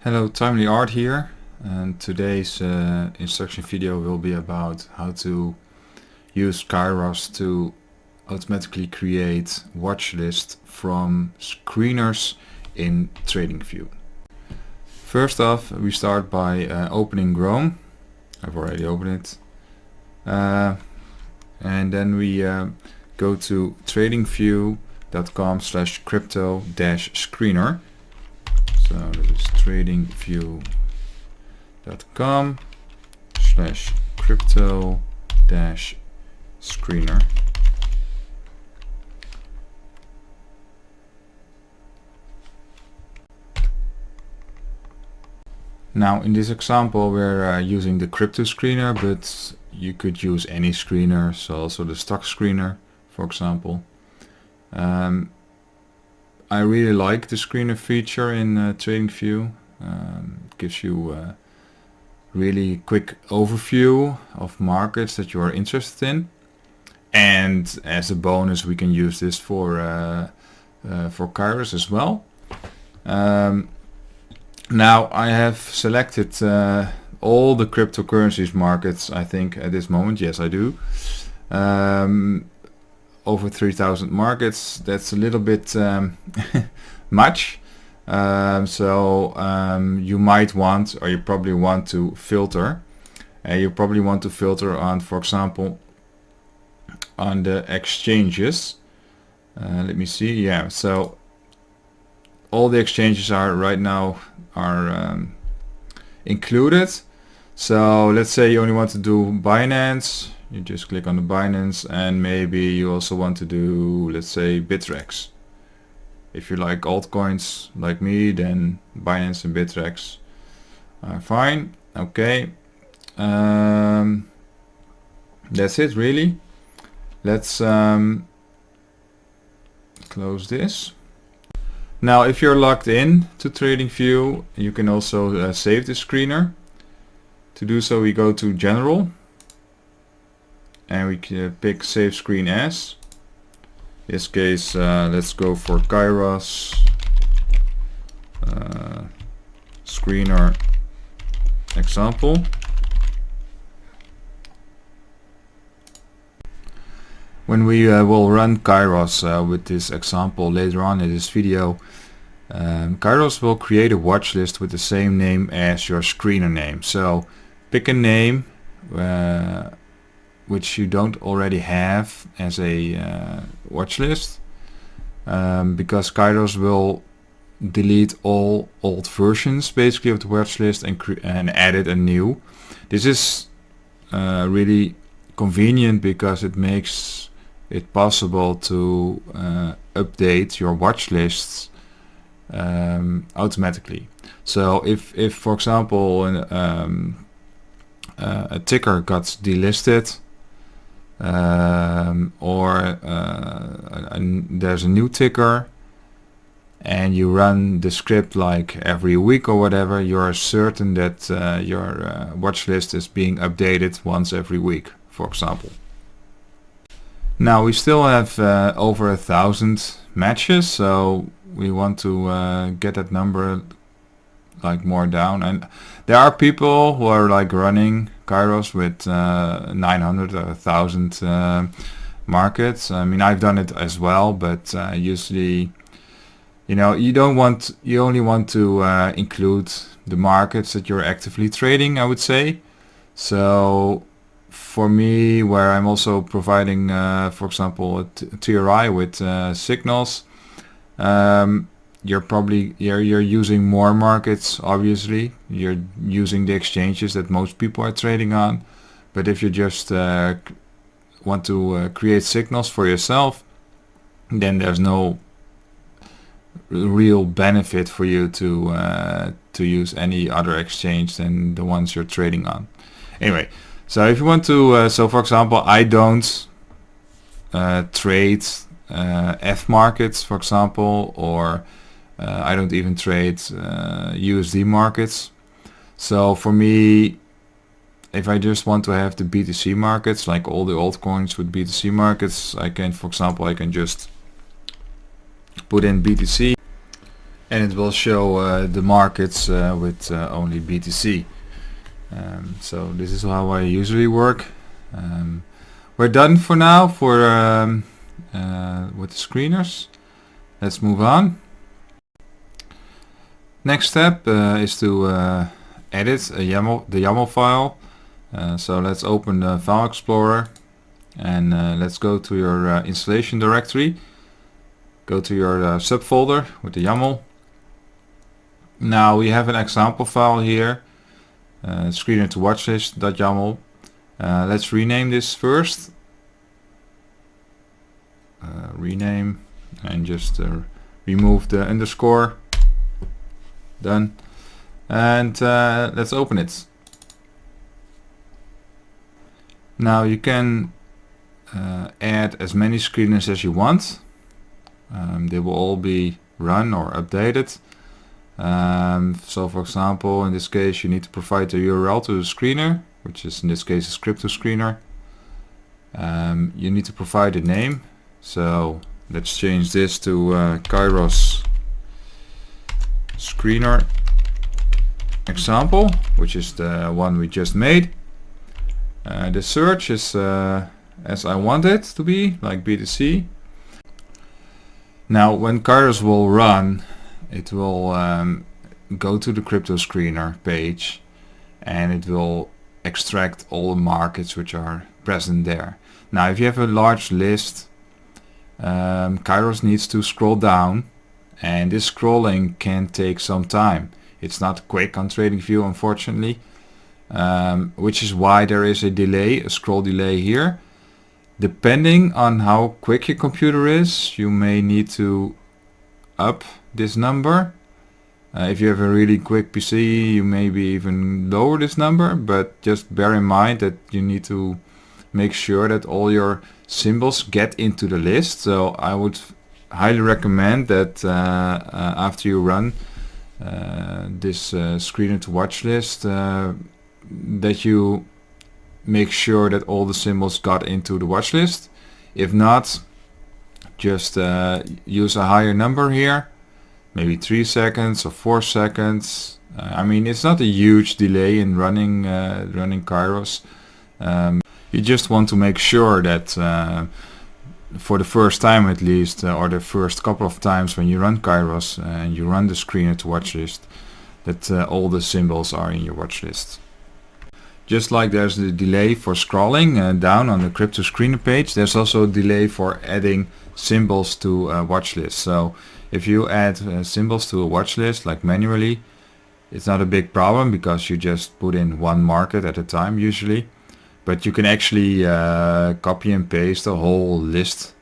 Hello, Timelyart here, and today's instruction video will be about how to use Kairos to automatically create watch lists from screeners in TradingView. First off, we start by opening Chrome. I've already opened it. And then we go to tradingview.com/crypto-screener. So that is tradingview.com/crypto-screener. Now in this example we're using the crypto screener, but you could use any screener, so also the stock screener, for example. I really like the screener feature in TradingView. It gives you a really quick overview of markets that you are interested in, and as a bonus we can use this for Kairos as well. Now I have selected all the cryptocurrencies markets, I think, at this moment. Yes, I do. Over 3,000 markets. That's a little bit much. You might want, or you probably want to filter. You probably want to filter on, for example, on the exchanges. Let me see. Yeah, so all the exchanges are right now included. So let's say you only want to do Binance. You just click on the Binance, and maybe you also want to do, let's say, Bittrex. If you like altcoins like me, then Binance and Bittrex are fine. Okay. That's it really. Let's close this. Now if you're logged in to TradingView, you can also save the screener. To do so, we go to General, and we can pick Save Screen As. In this case, let's go for Kairos screener example. When we will run Kairos with this example later on in this video, Kairos will create a watch list with the same name as your screener name. So pick a name which you don't already have as a watch list, because Kairos will delete all old versions basically of the watch list and add a new. This is really convenient because it makes it possible to update your watch lists automatically. So if for example a ticker got delisted, or there's a new ticker, and you run the script like every week or whatever, you're certain that your watch list is being updated once every week, for example. Now we still have over 1,000 matches, so we want to get that number like more down. And there are people who are like running Kairos with 900 or 1,000 markets. I mean, I've done it as well, but usually, you know, you only want to include the markets that you're actively trading, I would say. So for me, where I'm also providing, for example, a TRI with signals, you're using more markets. Obviously you're using the exchanges that most people are trading on, but if you just want to create signals for yourself, then there's no real benefit for you to use any other exchange than the ones you're trading on. Anyway, so if you want to so for example, I don't trade F markets, for example, or I don't even trade USD markets. So for me, if I just want to have the BTC markets, like all the altcoins with BTC markets, I can, for example, I can just put in BTC, and it will show the markets with only BTC. So this is how I usually work. We're done for now for with the screeners. Let's move on. Next step is to edit the YAML file. So let's open the File Explorer and let's go to your installation directory. Go to your subfolder with the YAML. Now we have an example file here, screener to watchlist.yaml. Let's rename this first. Rename and just remove the underscore. Done. And let's open it. Now you can add as many screeners as you want. They will all be run or updated. So for example, in this case you need to provide the URL to the screener, which is in this case a crypto screener. You need to provide a name. So let's change this to Kairos screener example, which is the one we just made. The search is as I want it to be, like BTC. Now when Kairos will run, it will go to the crypto screener page and it will extract all the markets which are present there. Now if you have a large list, Kairos needs to scroll down, and this scrolling can take some time. It's not quick on TradingView, unfortunately, which is why there is a delay, a scroll delay here. Depending on how quick your computer is, you may need to up this number. If you have a really quick PC, you maybe even lower this number, but just bear in mind that you need to make sure that all your symbols get into the list. So I would highly recommend that after you run this screener to watch list, that you make sure that all the symbols got into the watch list. If not, just use a higher number here, maybe 3 seconds or 4 seconds. I mean, it's not a huge delay in running Kairos. You just want to make sure that for the first time at least, or the first couple of times when you run Kairos and you run the screener to watch list, that all the symbols are in your watch list. Just like there's a delay for scrolling down on the crypto screener page, there's also a delay for adding symbols to a watch list. So if you add symbols to a watch list, like manually, it's not a big problem because you just put in one market at a time usually. But you can actually copy and paste a whole list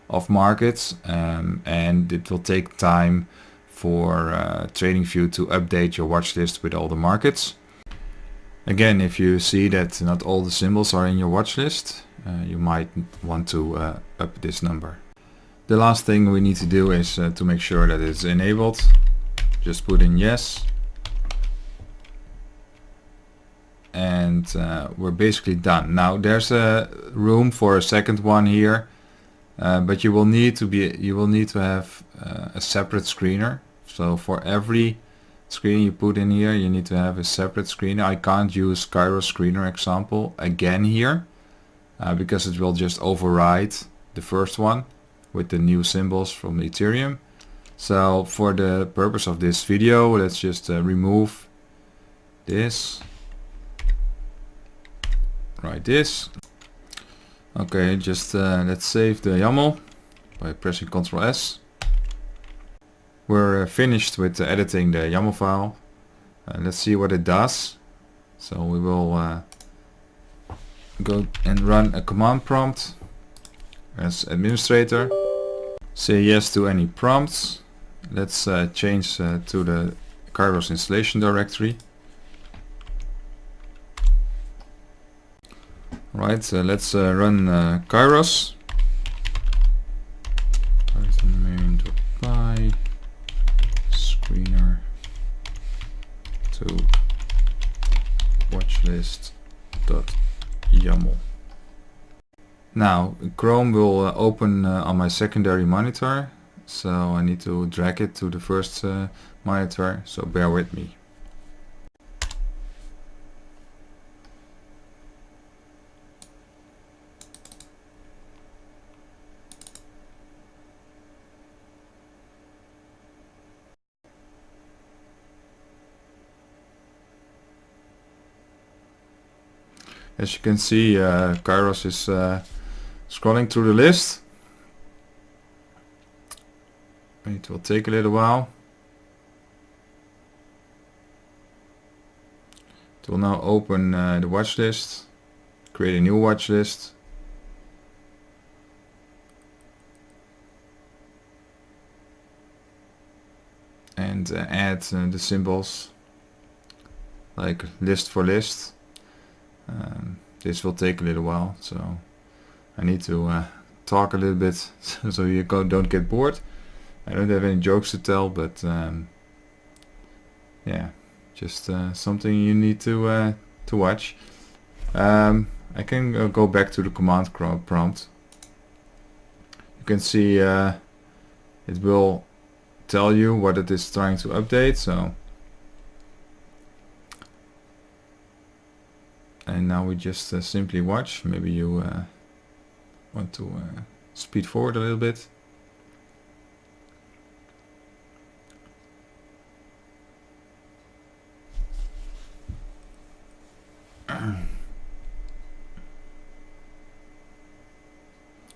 of markets, and it will take time for TradingView to update your watch list with all the markets. Again, if you see that not all the symbols are in your watch list, you might want to up this number. The last thing we need to do is to make sure that it's enabled. Just put in yes. And we're basically done. Now there's a room for a second one here, but you will need to have a separate screener. So for every screen you put in here, you need to have a separate screener. I can't use Kairos screener example again here because it will just override the first one with the new symbols from Ethereum. So for the purpose of this video, let's just remove this. Write this. Okay, just let's save the YAML by pressing Ctrl S. We're finished with editing the YAML file. Let's see what it does. So we will go and run a command prompt as administrator. Say yes to any prompts. Let's change to the Kairos installation directory. Right, let's run Kairos. Main.py screener to watchlist.yaml. Now Chrome will open on my secondary monitor, so I need to drag it to the first monitor, so bear with me. As you can see, Kairos is scrolling through the list. It will take a little while. It will now open the watch list, create a new watch list. And add the symbols like list for list. This will take a little while, so I need to talk a little bit so you don't get bored. I don't have any jokes to tell, but yeah, just something you need to watch. I can go back to the command prompt. You can see it will tell you what it is trying to update. So, and now we just simply watch. Maybe you want to speed forward a little bit.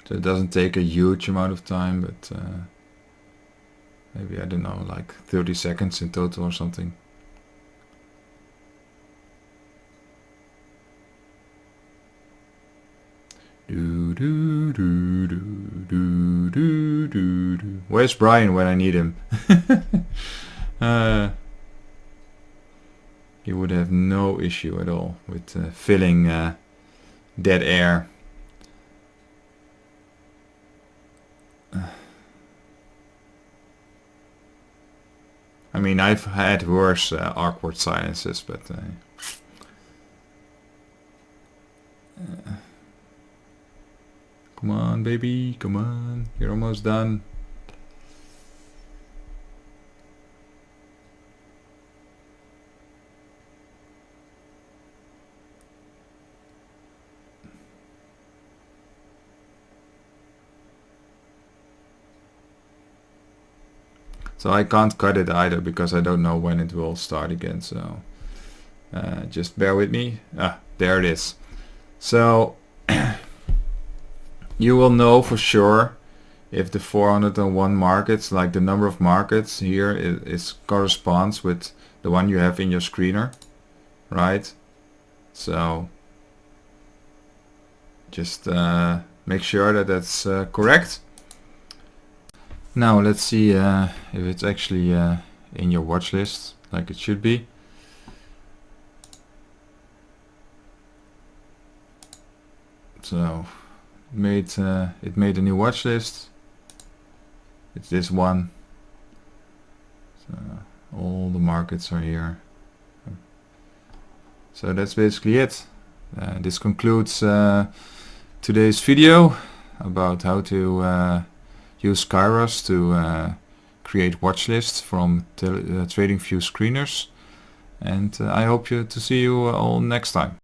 So it doesn't take a huge amount of time, but maybe, I don't know, like 30 seconds in total or something. Where's Brian when I need him? He would have no issue at all with filling dead air. I mean, I've had worse awkward silences, but come on, baby, come on, you're almost done. So I can't cut it either because I don't know when it will start again, so just bear with me. There it is. So you will know for sure if the 401 markets, like the number of markets here is corresponds with the one you have in your screener, right? So just make sure that that's correct. Now let's see if it's actually in your watch list like it should be. So it made a new watch list. It's this one. So all the markets are here. So that's basically it. This concludes today's video about how to use Kairos to create watch lists from TradingView screeners, and I hope to see you all next time.